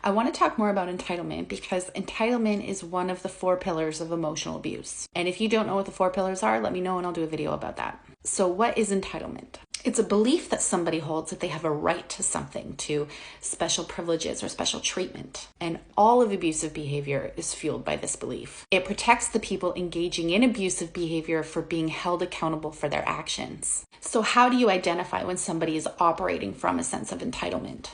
I want to talk more about entitlement because entitlement is one of the 4 pillars of emotional abuse. And if you don't know what the 4 pillars are, let me know and I'll do a video about that. So what is entitlement? It's a belief that somebody holds that they have a right to something, to special privileges or special treatment. And all of abusive behavior is fueled by this belief. It protects the people engaging in abusive behavior for being held accountable for their actions. So how do you identify when somebody is operating from a sense of entitlement?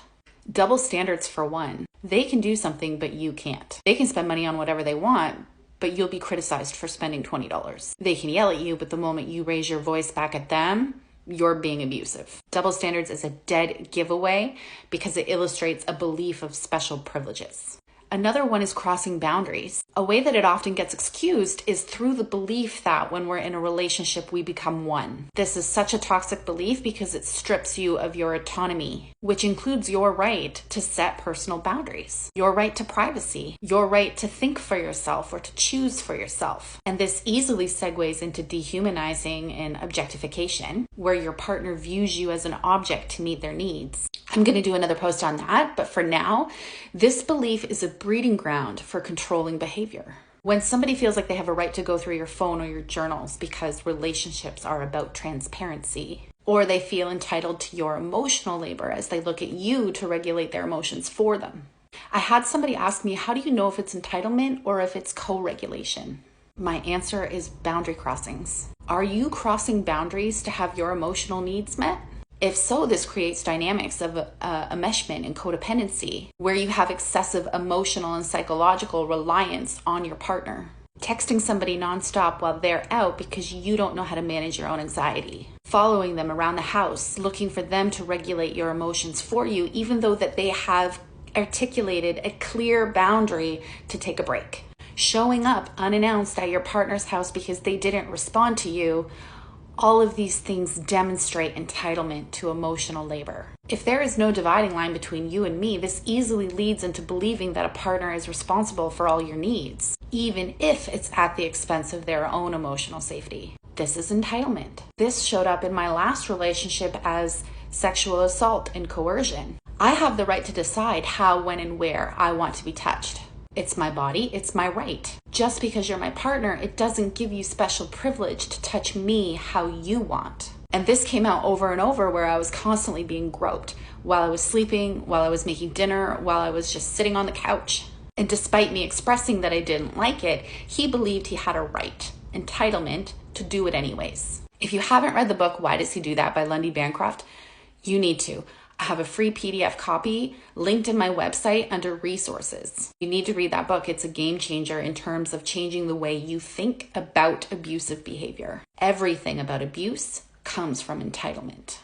Double standards for one. They can do something, but you can't. They can spend money on whatever they want, but you'll be criticized for spending $20. They can yell at you, but the moment you raise your voice back at them, you're being abusive. Double standards is a dead giveaway because it illustrates a belief of special privileges. Another one is crossing boundaries. A way that it often gets excused is through the belief that when we're in a relationship, we become one. This is such a toxic belief because it strips you of your autonomy, which includes your right to set personal boundaries, your right to privacy, your right to think for yourself or to choose for yourself. And this easily segues into dehumanizing and objectification, where your partner views you as an object to meet their needs. I'm going to do another post on that, but for now, this belief is a breeding ground for controlling behavior. When somebody feels like they have a right to go through your phone or your journals because relationships are about transparency, or they feel entitled to your emotional labor as they look at you to regulate their emotions for them. I had somebody ask me, how do you know if it's entitlement or if it's co-regulation? My answer is boundary crossings. Are you crossing boundaries to have your emotional needs met? If so, this creates dynamics of enmeshment and codependency, where you have excessive emotional and psychological reliance on your partner. Texting somebody nonstop while they're out because you don't know how to manage your own anxiety. Following them around the house, looking for them to regulate your emotions for you, even though that they have articulated a clear boundary to take a break. Showing up unannounced at your partner's house because they didn't respond to you. All of these things demonstrate entitlement to emotional labor. If there is no dividing line between you and me, this easily leads into believing that a partner is responsible for all your needs, even if it's at the expense of their own emotional safety. This is entitlement. This showed up in my last relationship as sexual assault and coercion. I have the right to decide how, when, and where I want to be touched. It's my body, it's my right. Just because you're my partner, it doesn't give you special privilege to touch me how you want. And this came out over and over, where I was constantly being groped while I was sleeping, while I was making dinner, while I was just sitting on the couch. And despite me expressing that I didn't like it, he believed he had a right, entitlement, to do it anyways. If you haven't read the book, Why Does He Do That by Lundy Bancroft, you need to. I have a free PDF copy linked in my website under resources. You need to read that book. It's a game changer in terms of changing the way you think about abusive behavior. Everything about abuse comes from entitlement.